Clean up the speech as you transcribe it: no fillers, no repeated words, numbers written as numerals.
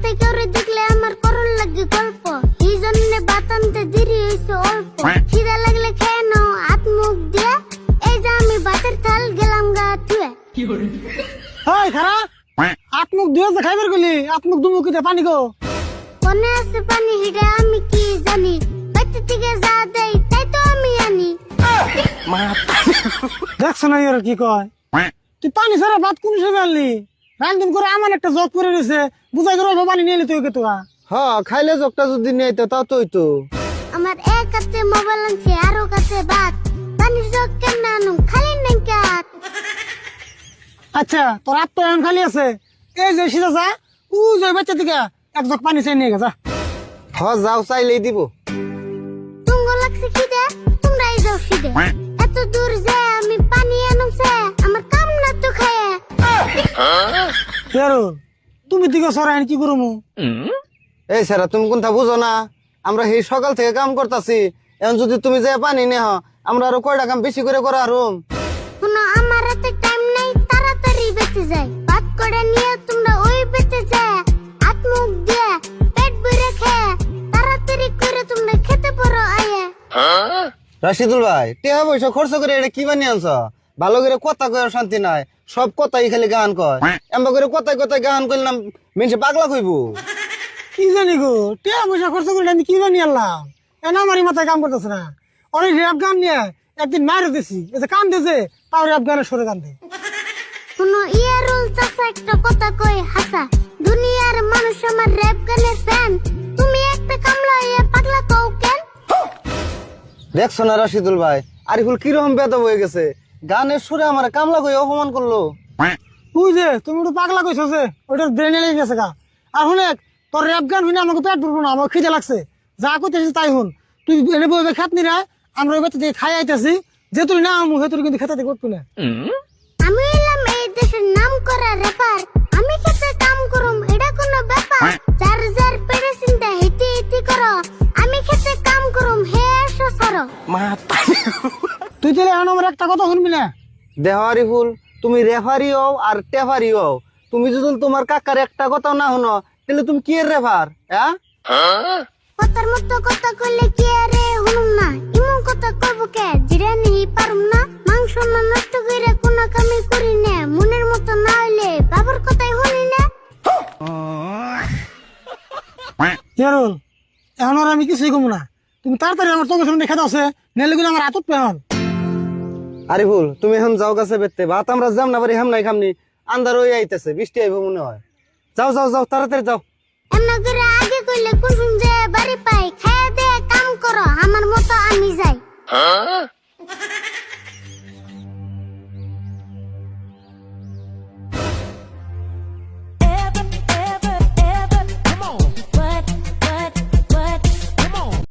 রাস্তায় কেউ দেখলে আমার করল লাগে গল্প, এই জন্য বাতানতে দেরি হয়েছে অল্প। খিদা লাগলে খেয়ে নাও হাত মুখ দিয়ে, এই যে আমি ভাতের থাল গেলাম গা ধুয়ে। হাই খারা হাত মুখ ধুয়ে যে খাইবার গলি, হাত মুখ দুমুখিতে পানি গো। মনে আছে পানি হিডে আমি কি জানি, বাইতে থেকে যা দেয় তাই তো আমি আনি। দেখছো না এর কি কয়, তুই পানি ছাড়া ভাত কোন হিসেবে আনলি? রান্ধন করে আমার একটা জগ করে রয়েছে, বুঝাই করে পানি নিয়ে এলি তুই কে তোরা। হ্যাঁ খাইলে জগটা যদি নেই তো তাও তো হইতো। আমার এক হাতে মোবাইল আনছে আরো কাছে ভাত, পানির জগ কেন আনুম খালি নাই কাত। আচ্ছা তোর হাত তো এখন খালি আছে, এই যে সিধা যা ও যে বাচ্চা থেকে এক জগ পানি চাই নিয়ে গেছা। হ্যাঁ যাও চাইলেই দিব। তুঙ্গ লাগছে খিদে, তোমরাই যাও খিদে। এত দূর যে আমি পানি আনুমছে, আমার কাম না তো খায়। তুমি দিকে সরাই কি করবো? এই স্যারা তুমি কোনটা বুঝো না, আমরা এই সকাল থেকে কাম করতেছি, এখন যদি তুমি যে পানি নেহ আমরা আরো কয়টা কাম বেশি করে করা আরো। কোনো আমার হাতে টাইম নাই, তাড়াতাড়ি বেঁচে যায়। ভাত করে নিয়ে তোমরা ওই বেঁচে যায়, হাত মুখ দিয়ে পেট ভরে খেয়ে তাড়াতাড়ি করে তোমরা খেতে পারো আয়ে। রাশিদুল ভাই টেহা পয়সা খরচ করে এটা কি বানিয়ে আনছ? ভালো করে কথা কয়ে শান্তি নাই, সব কথাই খালি গান কয়। এমবা করে কথায় কথায় গান করলাম মেনসে পাগলা কইব। কি জানি গো, টিয়া পয়সা খরচ করে আমি কি জানি আনলাম, এখন আমারই মাথায় কাম করতেছে না। অনেক র্যাপ গান নিয়ে একদিন মারে দিছি, এতে কান দিয়েছে তাও র্যাপ গানের সরে কান দেয়। কোনো ইয়ারুল চাচা একটা কথা কই হাসা, দুনিয়ার মানুষ আমার র‍্যাপ গানের ফ্যান, তুমি একটা কামলা হয়ে পাগলা কও কেন? দেখছো না রাশিদুল ভাই আরিফুল কিরকম বেদব হয়ে গেছে, গানের সুরে আমার কামলা কই অপমান করলো। তুই যে তুমি একটু পাগলা কইছো যে ওইটার ব্রেনে লেগে গেছে গা। আর শুনে তোর র্যাপ গান শুনে আমাকে পেট ভরবো না, আমার খিদে লাগছে, যা করতেছিস তাই শুন। তুই এনে বই খাত নি না, আমরা ওই বাচ্চা থেকে খাই আইতেছি, যে তুই না আমি হেতুর কিন্তু খেতে করবি না। আমি এলাম এই দেশের নাম করা র্যাপার, আমি খেতে কাম করুম এটা কোনো ব্যাপার? যার যার পেটে চিন্তা হেঁটে হেঁটে করো, আমি খেতে কাম করুম হে এসো সরো। তুই তাহলে এখন আমার একটা কথা শুনবি না? দেহ আরিফুল তুমি রেফারি হও আর টেফারি হও, তুমি যদি তোমার কাকার একটা কথাও না শুনো তাহলে তুমি কি এর রেফার? হ্যাঁ কথার মতো কথা কইলে কি আরে হুনুম না, ইমন কথা কইব কে জিরে নেই পারুম না। মাংস না নষ্ট কইরা কোন কামই করি না, মনের মতো না হইলে বাবার কথাই শুনি না। ইয়ারুল এখন আর আমি কিছুই কমু না, তুমি তাড়াতাড়ি আমার চোখের সামনে খেতে আছে, নেলে কিন্তু আমার আতত পেহন। আরিফুল তুমি এখন যাও কাছে বেরতে, ভাত আমরা যাম না পারি হামনাই খামনি, আন্দার হয়ে আইতেছে, বৃষ্টি আইব মনে হয়। যাও যাও যাও তাড়াতাড়ি যাও। এমন করে আগে কইলে কোন যে বাড়ি পাই, খায়া দে কাম করো আমার মতো আমি যাই।